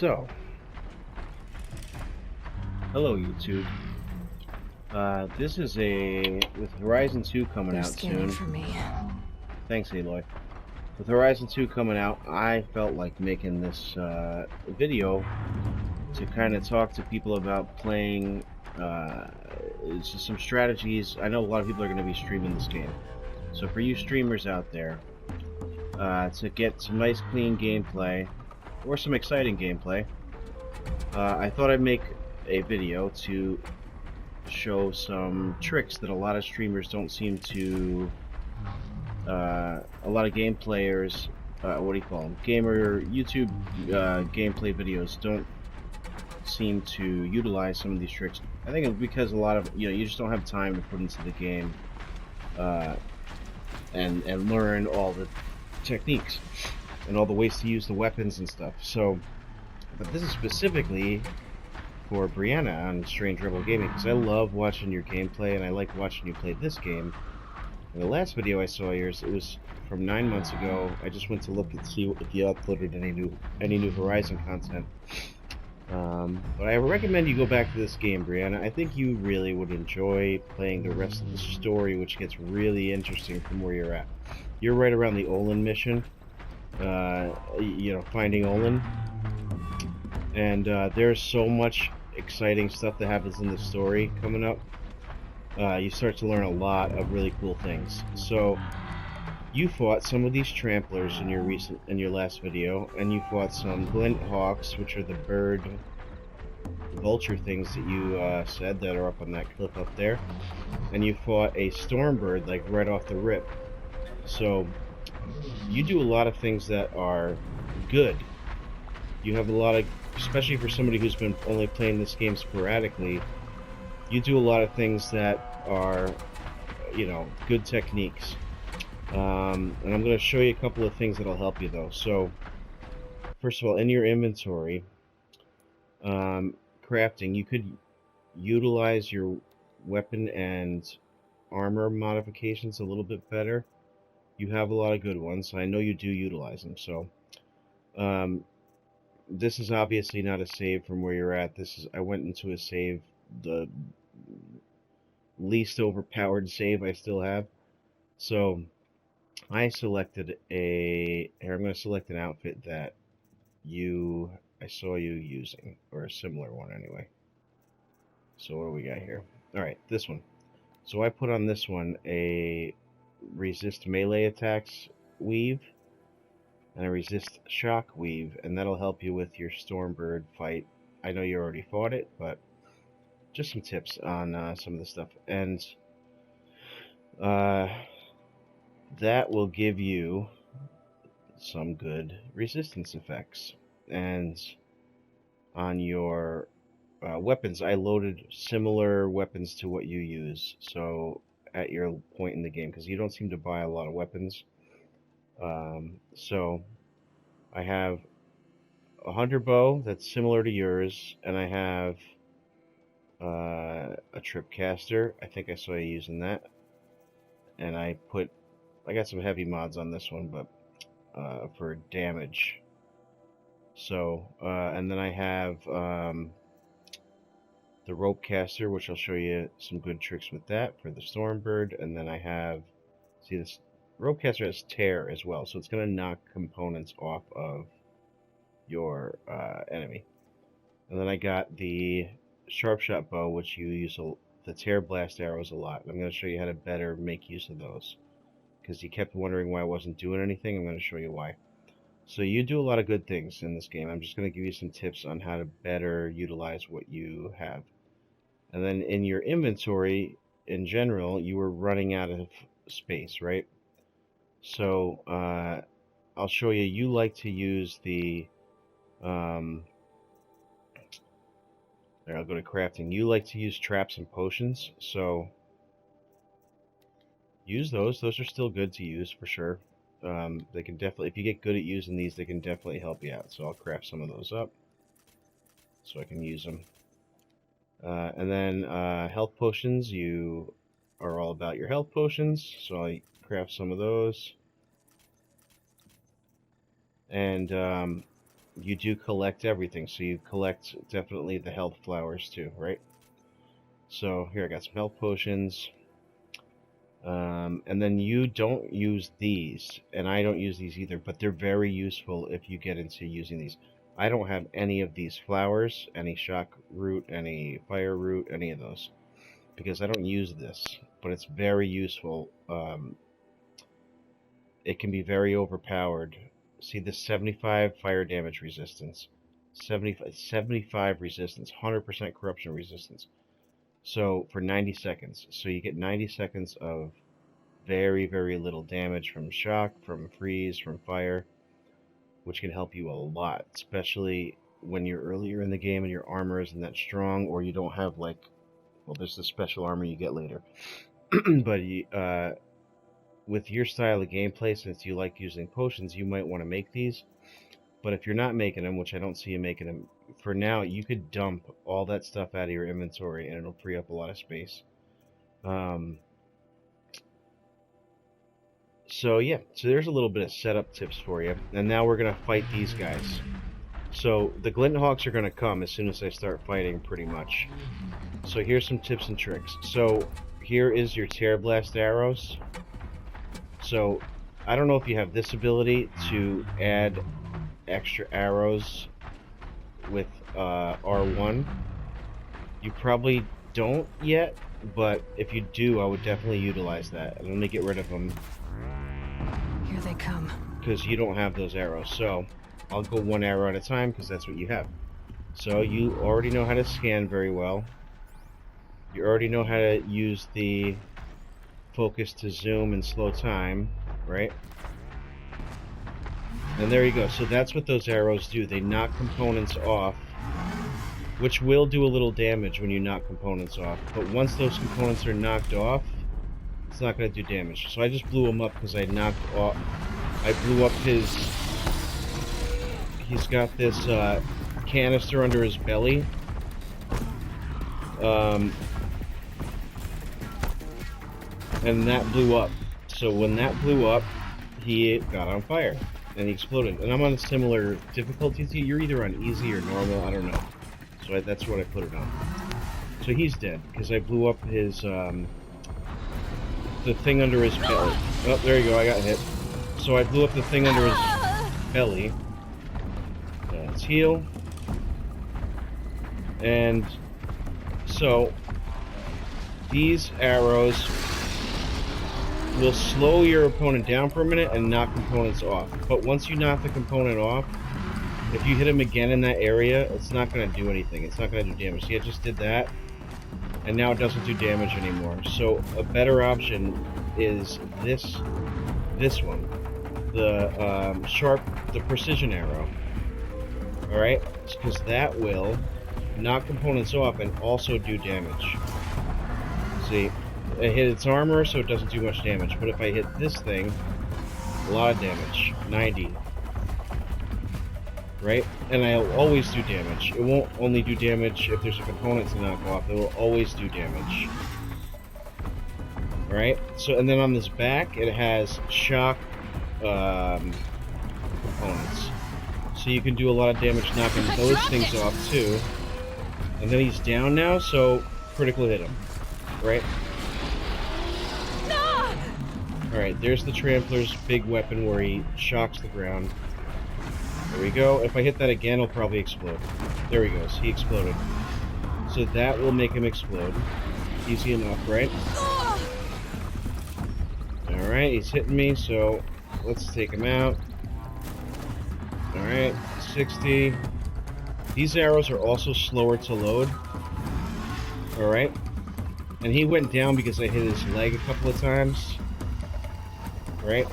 So, hello YouTube. This is with Horizon 2 coming They're out scanning soon. for me. Thanks, Aloy. With Horizon 2 coming out, I felt like making this video to kind of talk to people about playing just some strategies. I know a lot of people are going to be streaming this game. So for you streamers out there, to get some nice clean gameplay, or some exciting gameplay, I thought I'd make a video to show some tricks that a lot of streamers don't seem to, a lot of game players, what do you call them, gamer YouTube gameplay videos don't seem to utilize some of these tricks. I think it's because a lot of, you just don't have time to put into the game and learn all the techniques and all the ways to use the weapons and stuff. So, but this is specifically for Brianna on Strange Rebel Gaming, because I love watching your gameplay and I like watching you play this game. In the last video I saw yours, it was from 9 months ago. I just went to look and see if you uploaded any new Horizon content. But I recommend you go back to this game, Brianna. I think you really would enjoy playing the rest of the story, which gets really interesting from where you're at. You're right around the Olin mission, finding Olin. And there's so much exciting stuff that happens in the story coming up. You start to learn a lot of really cool things. So you fought some of these Tramplers in your last video, and you fought some Glinthawks, which are the bird vulture things that you said that are up on that cliff up there, and you fought a Stormbird like right off the rip. So you do a lot of things that are good. You have a lot of, especially for somebody who's been only playing this game sporadically, you do a lot of things that are, good techniques. And I'm going to show you a couple of things that'll help you though. So, first of all, in your inventory, crafting, you could utilize your weapon and armor modifications a little bit better. You have a lot of good ones. I know you do utilize them. So, this is obviously not a save from where you're at. I went into a save, the least overpowered save I still have. So I selected I'm going to select an outfit that I saw you using, or a similar one anyway. So what do we got here? Alright, this one. So I put on this one a resist melee attacks weave, and a resist shock weave, and that'll help you with your Stormbird fight. I know you already fought it, but just some tips on some of the stuff. And that will give you some good resistance effects. And on your weapons, I loaded similar weapons to what you use. So at your point in the game, because you don't seem to buy a lot of weapons. So I have a hunter bow that's similar to yours, and I have a tripcaster. I think I saw you using that. And I got some heavy mods on this one, but for damage. So, and then I have the rope caster, which I'll show you some good tricks with that for the Stormbird. And then I have, see, this rope caster has tear as well, so it's going to knock components off of your enemy. And then I got the sharpshot bow, which you use the tear blast arrows a lot. I'm going to show you how to better make use of those, because you kept wondering why I wasn't doing anything. I'm going to show you why. So you do a lot of good things in this game. I'm just going to give you some tips on how to better utilize what you have. And then in your inventory, in general, you were running out of space, right? So I'll show you. You like to use the there, I'll go to crafting. You like to use traps and potions, so use those. Those are still good to use for sure. They can definitely, if you get good at using these, they can definitely help you out. So I'll craft some of those up so I can use them. And then health potions, you are all about your health potions, so I craft some of those. And you do collect everything. So you collect definitely the health flowers too, right? So here I got some health potions. And then you don't use these, and I don't use these either, but they're very useful if you get into using these. I don't have any of these flowers, any shock root, any fire root, any of those, because I don't use this, but it's very useful. It can be very overpowered. See this 75 fire damage resistance, 75 resistance, 100% corruption resistance. So for 90 seconds. So you get 90 seconds of very, very little damage from shock, from freeze, from fire, which can help you a lot, especially when you're earlier in the game and your armor isn't that strong, or you don't have, like, well, there's the special armor you get later. But with your style of gameplay, since you like using potions, you might want to make these. But if you're not making them, which I don't see you making them, for now, you could dump all that stuff out of your inventory and it'll free up a lot of space. So yeah, so there's a little bit of setup tips for you. And now we're going to fight these guys. So the Glinthawks are going to come as soon as I start fighting, pretty much. So here's some tips and tricks. So here is your Tear Blast arrows. So I don't know if you have this ability to add extra arrows with R1. You probably don't yet, but if you do, I would definitely utilize that. And let me get rid of them. Here they come. Because you don't have those arrows. So I'll go one arrow at a time because that's what you have. So you already know how to scan very well. You already know how to use the focus to zoom and slow time, right? And there you go. So that's what those arrows do. They knock components off, which will do a little damage when you knock components off. But once those components are knocked off, it's not going to do damage. So I just blew him up because I knocked off. I blew up his. He's got this canister under his belly. And that blew up. So when that blew up, he got on fire. And he exploded. And I'm on a similar difficulty to you. You're either on easy or normal, I don't know. So that's what I put it on. So he's dead, because I blew up his, the thing under his belly. Oh, there you go, I got hit. So I blew up the thing under his belly. Let's heal. And so these arrows will slow your opponent down for a minute and knock components off. But once you knock the component off, if you hit him again in that area, it's not going to do anything. It's not going to do damage. See, I just did that, and now it doesn't do damage anymore. So a better option is this one, the the precision arrow. All right, because that will knock components off and also do damage. See, I hit its armor, so it doesn't do much damage. But if I hit this thing, a lot of damage, 90. Right? And I'll always do damage. It won't only do damage if there's a component to knock off. It will always do damage. Right? So, and then on this back, it has shock components. So you can do a lot of damage knocking those things off too. And then he's down now, so critical hit him. Right? Alright, there's the Trampler's big weapon where he shocks the ground. There we go. If I hit that again, he'll probably explode. There he goes. He exploded. So that will make him explode. Easy enough, right? Alright, he's hitting me, so let's take him out. Alright, 60. These arrows are also slower to load. Alright. And he went down because I hit his leg a couple of times. Right?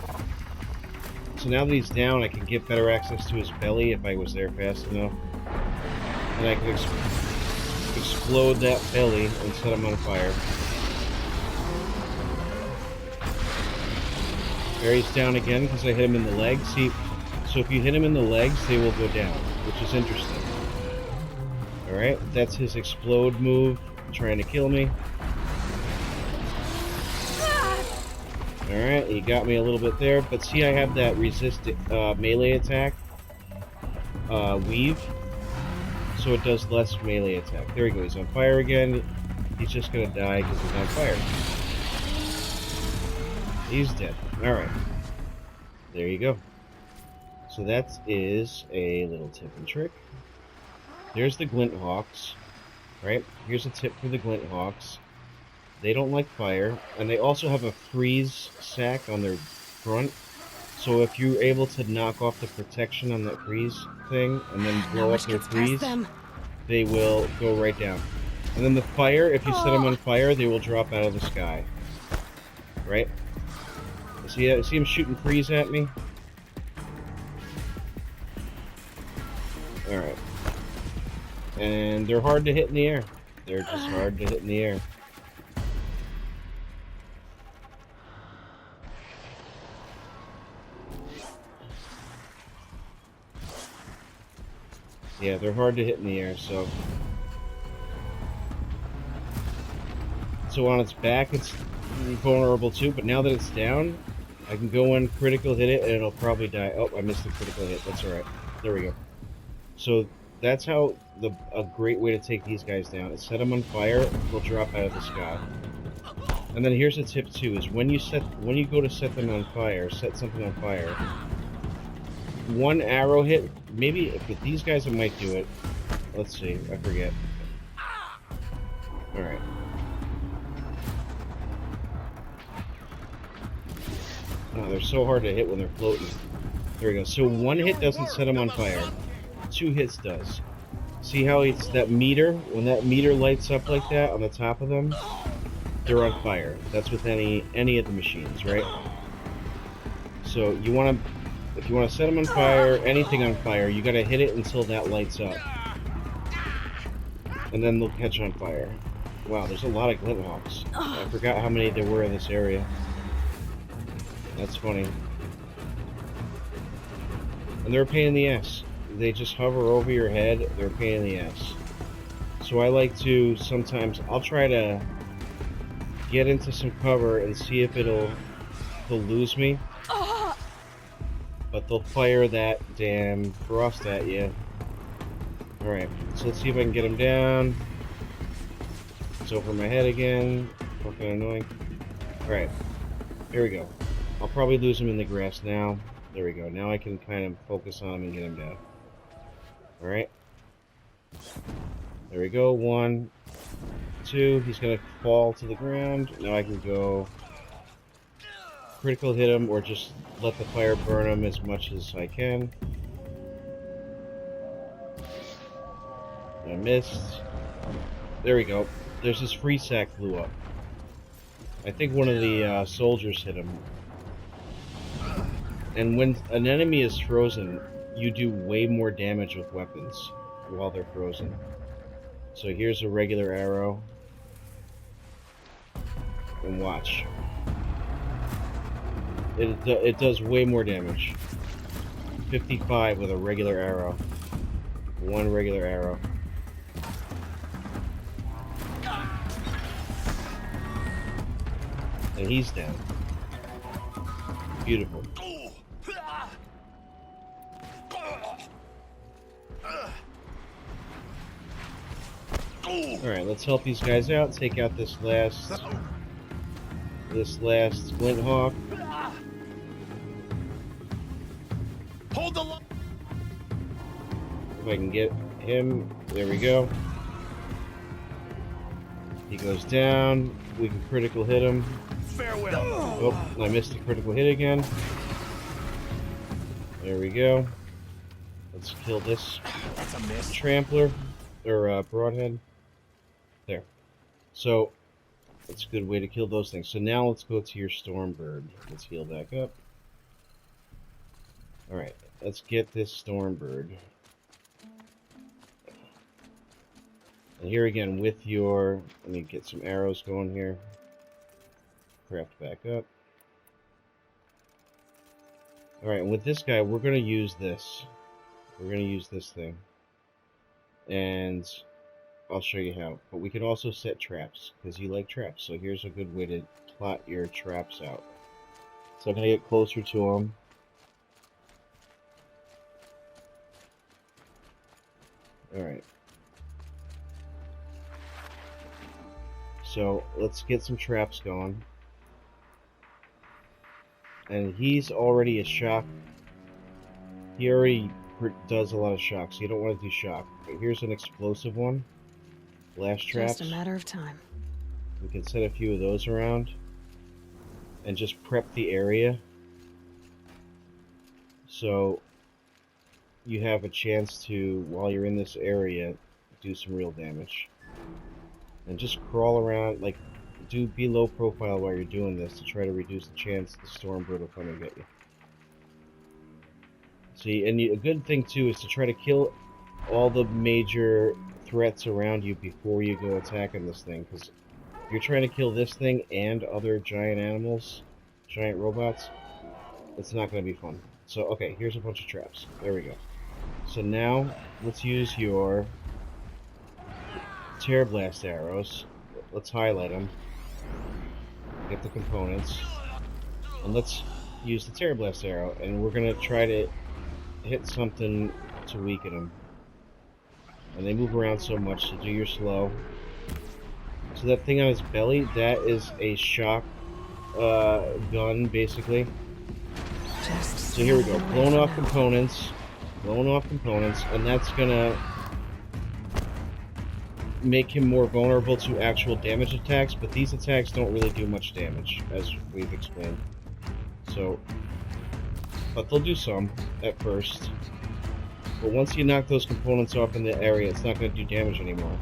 So now that he's down, I can get better access to his belly if I was there fast enough. And I can explode that belly and set him on fire. There he's down again because I hit him in the legs. See, so if you hit him in the legs, they will go down, which is interesting. Alright, that's his explode move, trying to kill me. Alright, he got me a little bit there, but see I have that resist melee attack. weave, so it does less melee attack. There he goes. He's on fire again. He's just gonna die because he's on fire. He's dead. Alright. There you go. So that is a little tip and trick. There's the Glinthawks. Right? Here's a tip for the Glinthawks. They don't like fire, and they also have a freeze sack on their front. So if you're able to knock off the protection on that freeze thing, and then blow up their freeze, they will go right down. And then the fire, if you set them on fire, they will drop out of the sky. Right? See him shooting freeze at me? Alright. And they're hard to hit in the air. They're just hard to hit in the air. Yeah, they're hard to hit in the air, so... So on its back, it's vulnerable too, but now that it's down, I can go in, critical hit it, and it'll probably die. Oh, I missed the critical hit. That's alright. There we go. So that's how a great way to take these guys down is set them on fire, they'll drop out of the sky. And then here's a tip too, is when you go to set them on fire, set something on fire, one arrow hit, maybe if with these guys it might do it. Let's see, I forget. Alright. Oh, they're so hard to hit when they're floating. There we go. So one hit doesn't set them on fire. 2 hits does. See how it's that meter? When that meter lights up like that on the top of them, they're on fire. That's with any of the machines, right? So you want to, if you want to set them on fire, anything on fire, you got to hit it until that lights up, and then they'll catch on fire. Wow, there's a lot of Glinthawks. I forgot how many there were in this area. That's funny. And they're a pain in the ass. They just hover over your head. They're a pain in the ass. So I like to, sometimes, I'll try to get into some cover and see if they'll lose me. But they'll fire that damn frost at you. Alright, so let's see if I can get him down. It's over my head again. Fucking annoying. Alright, here we go. I'll probably lose him in the grass now. There we go. Now I can kind of focus on him and get him down. Alright. There we go. 1, 2. He's going to fall to the ground. Now I can go critical hit him or just let the fire burn him as much as I can. I missed. There we go. There's this free sack blew up. I think one of the soldiers hit him. And when an enemy is frozen, you do way more damage with weapons while they're frozen. So here's a regular arrow. And watch. It does way more damage. 55 with a regular arrow. 1 regular arrow. And he's down. Beautiful. Alright, let's help these guys out. Take out this last Glinthawk. Hold the line. If I can get him, there we go. He goes down. We can critical hit him. Farewell. Oh, I missed the critical hit again. There we go. Let's kill this That's a miss. Trampler, or Broadhead. There. So, that's a good way to kill those things. So now let's go to your Stormbird. Let's heal back up. Alright, let's get this Stormbird. And here again, with your... Let me get some arrows going here. Craft back up. Alright, and with this guy, we're going to use this. We're going to use this thing. And I'll show you how. But we can also set traps, because you like traps. So here's a good way to plot your traps out. So I'm going to get closer to him. Alright. So, let's get some traps going. And he's already a shock. He already does a lot of shock, so you don't want to do shock. But here's an explosive one. Blast traps. Just a matter of time. We can set a few of those around. And just prep the area. So you have a chance to, while you're in this area, do some real damage. And just crawl around, like, be low profile while you're doing this to try to reduce the chance the Stormbird will come and get you. See, and a good thing too is to try to kill all the major threats around you before you go attacking this thing, because if you're trying to kill this thing and other giant animals, giant robots, it's not going to be fun. So, okay, here's a bunch of traps. There we go. So now, let's use your Tear Blast arrows. Let's highlight them. Get the components. And let's use the Tear Blast arrow. And we're going to try to hit something to weaken them. And they move around so much, so do your slow. So that thing on his belly, that is a shock gun, basically. So here we go, blown off components, and that's gonna make him more vulnerable to actual damage attacks, but these attacks don't really do much damage, as we've explained. So, but they'll do some at first. But once you knock those components off in the area, it's not gonna do damage anymore.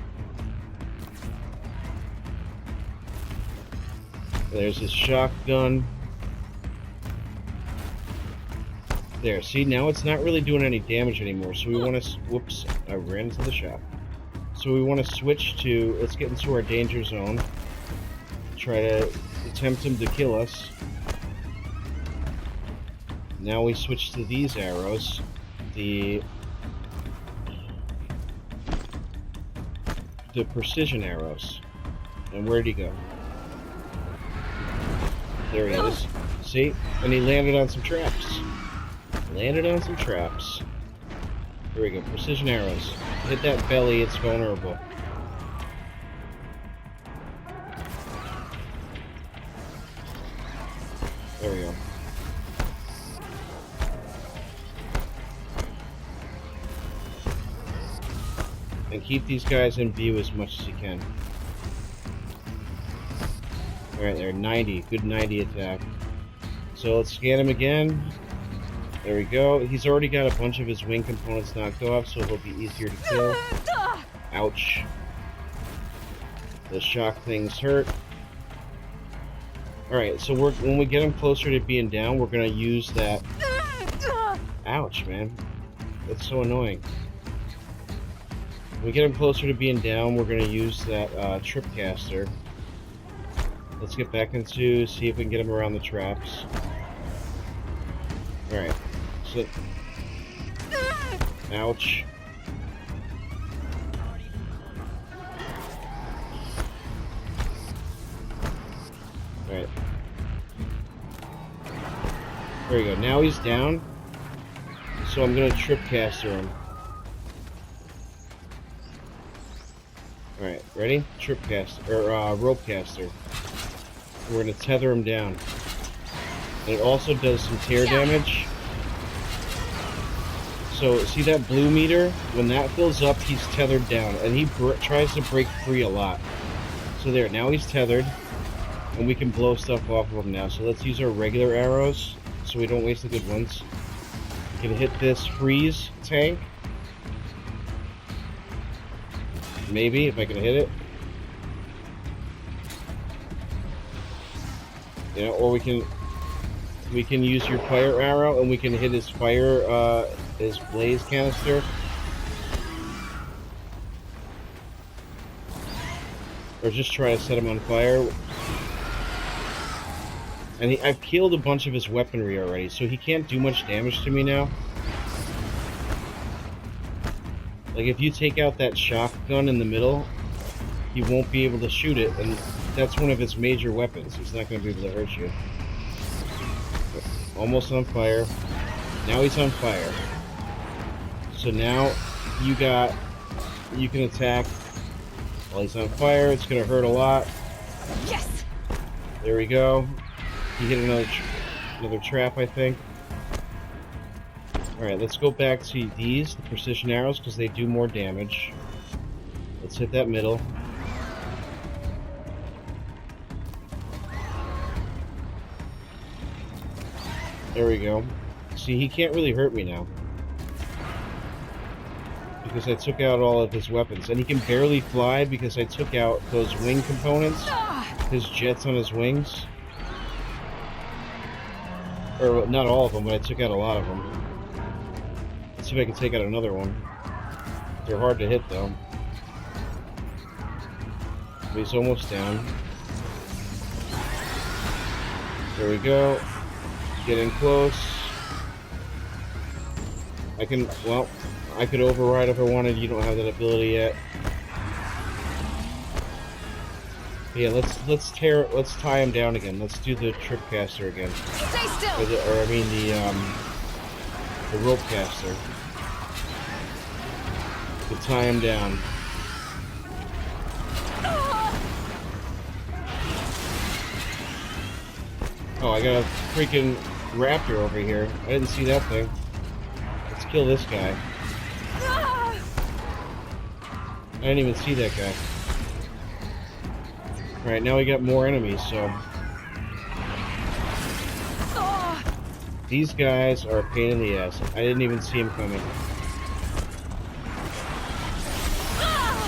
There's his shotgun. There, see, now it's not really doing any damage anymore, so we want to, whoops, I ran into the shop. So we want to switch to, let's get into our danger zone, try to attempt him to kill us. Now we switch to these arrows, the precision arrows. And where'd he go? There he is. See? And he landed on some traps. Landed on some traps. Here we go. Precision arrows. Hit that belly, it's vulnerable. There we go. And keep these guys in view as much as you can. Alright, there, 90. Good 90 attack. So let's scan him again. There we go. He's already got a bunch of his wing components knocked off, so it'll be easier to kill. Ouch. The shock things hurt. Alright, so when we get him closer to being down, we're going to use that... Ouch, man. That's so annoying. When we get him closer to being down, we're going to use that Tripcaster. Let's get back into, see if we can get him around the traps. Alright. So... Ouch. Alright. There we go. Now he's down. So I'm going to Tripcaster him. Alright, ready? Tripcaster, or Ropecaster. We're going to tether him down. And it also does some tear damage. So, see that blue meter? When that fills up, he's tethered down. And he tries to break free a lot. So there, now he's tethered. And we can blow stuff off of him now. So let's use our regular arrows, so we don't waste the good ones. We can hit this freeze tank. Maybe, if I can hit it. Yeah, or we can use your fire arrow and we can hit his fire, his blaze canister. Or just try to set him on fire. And I've killed a bunch of his weaponry already, so he can't do much damage to me now. Like, if you take out that shotgun in the middle, he won't be able to shoot it, and that's one of his major weapons. He's not going to be able to hurt you. Almost on fire. Now he's on fire. So now you got you can attack while he's on fire. It's going to hurt a lot. Yes. There we go. You hit another trap, I think. Alright, let's go back to these, the precision arrows, because they do more damage. Let's hit that middle. There we go. See, he can't really hurt me now. Because I took out all of his weapons. And he can barely fly because I took out those wing components. His jets on his wings. Or, not all of them, but I took out a lot of them. Let's see if I can take out another one. They're hard to hit, though. But he's almost down. There we go. Getting close. I can, well, I could override if I wanted. You don't have that ability yet. But yeah, let's tie him down again. Let's do the trip caster again. Stay still. Or I mean the rope caster. To tie him down. Oh, I got a freaking raptor over here. I didn't see that thing. Let's kill this guy. I didn't even see that guy. Alright, now we got more enemies, so... These guys are a pain in the ass. I didn't even see him coming.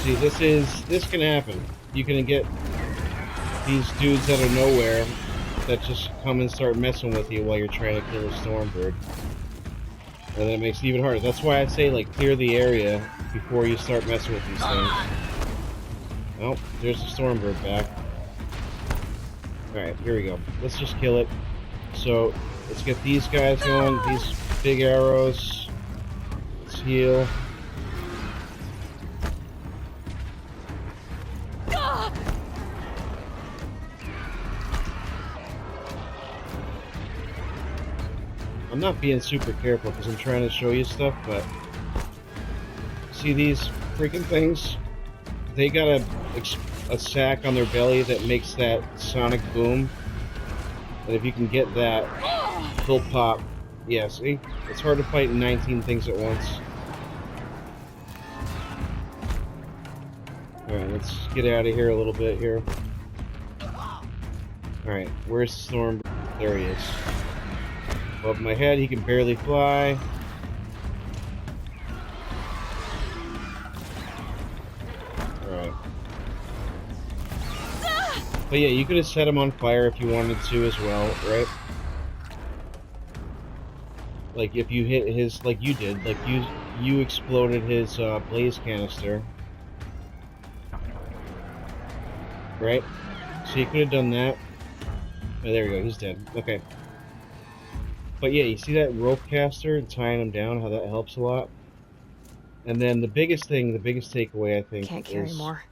See, this can happen. You can get these dudes out of nowhere that just come and start messing with you while you're trying to kill a Stormbird. And then it makes it even harder. That's why I say, like, clear the area before you start messing with these things. Oh, there's the Stormbird back. Alright, here we go. Let's just kill it. So, let's get these guys going. These big arrows. Let's heal. I'm not being super careful because I'm trying to show you stuff, but see these freaking things? They got a sack on their belly that makes that sonic boom. And if you can get that, they'll pop. Yeah, see? It's hard to fight 19 things at once. Alright, let's get out of here a little bit here. Alright, where's the storm? There he is. Above my head, he can barely fly. Alright. But yeah, you could have set him on fire if you wanted to as well, right? Like if you hit his, like you did, like you exploded his blaze canister. Right? So you could have done that. Oh, there we go, he's dead. Okay. But yeah, you see that rope caster and tying him down, how that helps a lot? And then the biggest thing, the biggest takeaway, I think, Can't carry is more.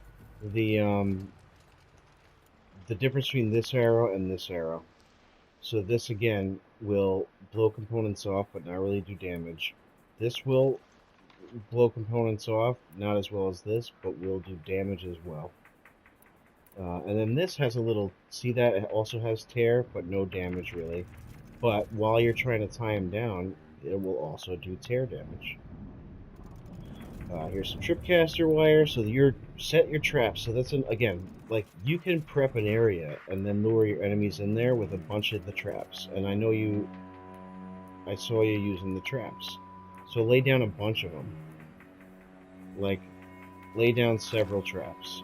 the difference between this arrow and this arrow. So this, again, will blow components off, but not really do damage. This will blow components off, not as well as this, but will do damage as well. And then this has a little, see that? It also has tear, but no damage really. But while you're trying to tie him down, it will also do tear damage. Here's some tripcaster wire, so you're set your traps. So that's again, like you can prep an area and then lure your enemies in there with a bunch of the traps. And I know I saw you using the traps. So lay down a bunch of them. Like, lay down several traps.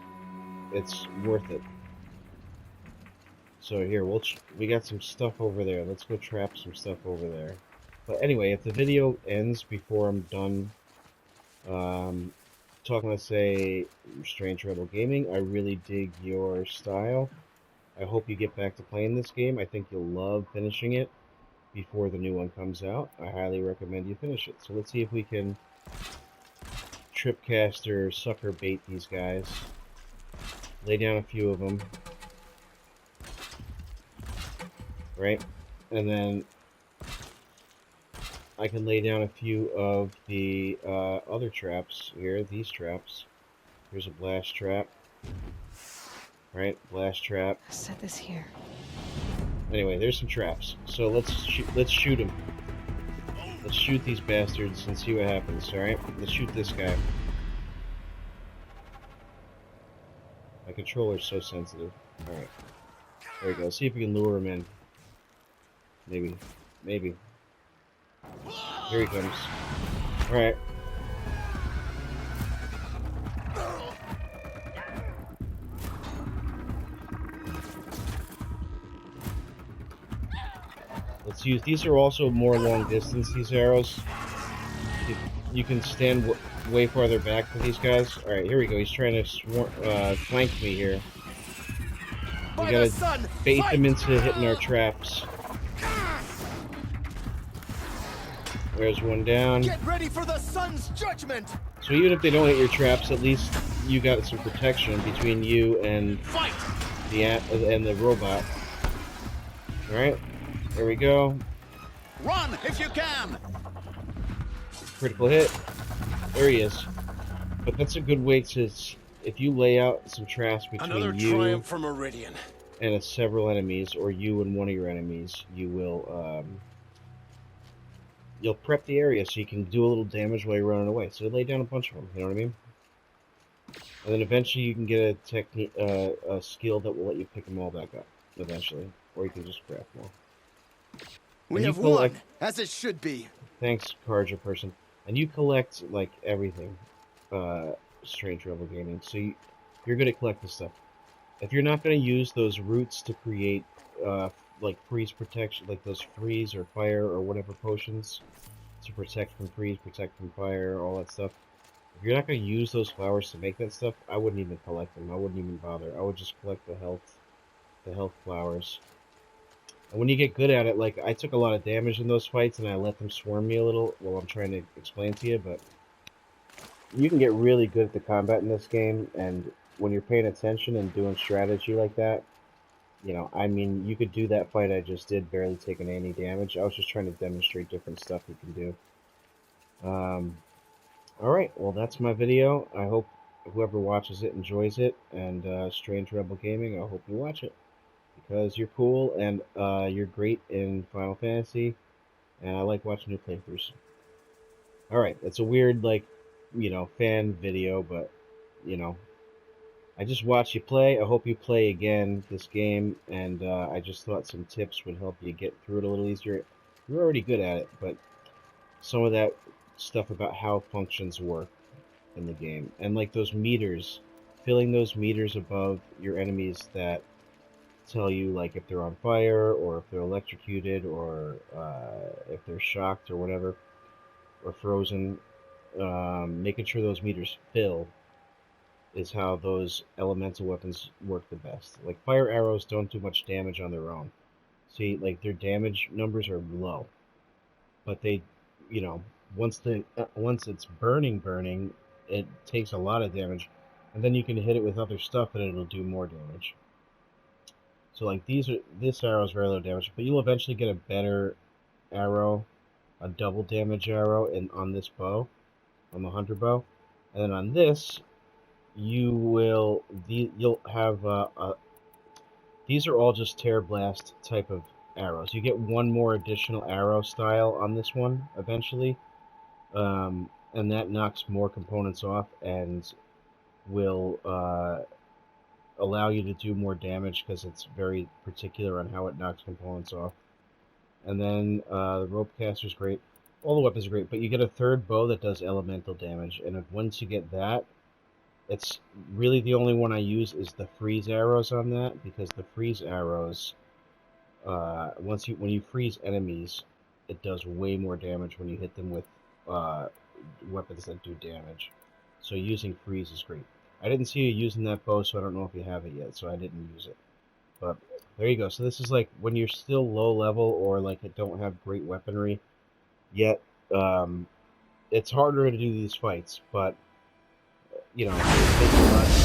It's worth it. So here, we got some stuff over there. Let's go trap some stuff over there. But anyway, if the video ends before I'm done talking, let's say, Strange Rebel Gaming, I really dig your style. I hope you get back to playing this game. I think you'll love finishing it before the new one comes out. I highly recommend you finish it. So let's see if we can tripcaster sucker bait these guys. Lay down a few of them. Right? And then I can lay down a few of the other traps here, these traps. Here's a blast trap. Right, blast trap. Set this here. Anyway, there's some traps. So let's shoot them. Let's shoot these bastards and see what happens. All right, let's shoot this guy. My controller's so sensitive. All right, there we go. See if we can lure him in. Maybe, maybe. Here he comes. All right. Let's use, these are also more long distance, these arrows. You can stand way farther back for these guys. Alright, here we go. He's trying to flank me here. We gotta bait them into hitting our traps. There's one down. Get ready for the sun's judgment. So even if they don't hit your traps, at least you got some protection between you and the robot. Alright. There we go. Run if you can. Critical hit. There he is. But that's a good way to, if you lay out some traps between you for Meridian. and several enemies, or you and one of your enemies, you will you'll prep the area so you can do a little damage while you're running away. So lay down a bunch of them. You know what I mean? And then eventually you can get a technique, a skill that will let you pick them all back up. Eventually, or you can just craft more. We have won, as it should be. Thanks, Carja person. And you collect, like, everything, Strange Rebel Gaming, so you're good at collecting stuff. If you're not going to use those roots to create, like, freeze protection, like those freeze or fire or whatever potions, to protect from freeze, protect from fire, all that stuff, if you're not going to use those flowers to make that stuff, I wouldn't even collect them. I wouldn't even bother. I would just collect the health flowers. And when you get good at it, like, I took a lot of damage in those fights, and I let them swarm me a little while I'm trying to explain to you, but you can get really good at the combat in this game, and when you're paying attention and doing strategy like that, you know, I mean, you could do that fight I just did, barely taking any damage. I was just trying to demonstrate different stuff you can do. Alright, well, that's my video. I hope whoever watches it enjoys it, and Strange Rebel Gaming, I hope you watch it. Because you're cool, and you're great in Final Fantasy, and I like watching your playthroughs. Alright, it's a weird, like, you know, fan video, but, you know, I just watch you play. I hope you play again this game, and I just thought some tips would help you get through it a little easier. You're already good at it, but some of that stuff about how functions work in the game. And, like, those meters, filling those meters above your enemies that tell you, like, if they're on fire, or if they're electrocuted, or if they're shocked, or whatever, or frozen. Making sure those meters fill is how those elemental weapons work the best. Like, fire arrows don't do much damage on their own. See, like, their damage numbers are low. But they, you know, once it's burning, it takes a lot of damage. And then you can hit it with other stuff and it'll do more damage. So, like, this arrow is very low damage, but you'll eventually get a better arrow, a double damage arrow on this bow, on the hunter bow. And then on this, you'll have, these are all just tear blast type of arrows. You get one more additional arrow style on this one, eventually. And that knocks more components off and will, allow you to do more damage because it's very particular on how it knocks components off. And then the rope caster's great. All the weapons are great, but you get a third bow that does elemental damage. And once you get that, it's really the only one I use is the freeze arrows on that, because the freeze arrows, when you freeze enemies, it does way more damage when you hit them with weapons that do damage. So using freeze is great. I didn't see you using that bow, so I don't know if you have it yet, so I didn't use it. But there you go. So this is like when you're still low level, or like it don't have great weaponry yet. It's harder to do these fights, but you know, it takes a lot.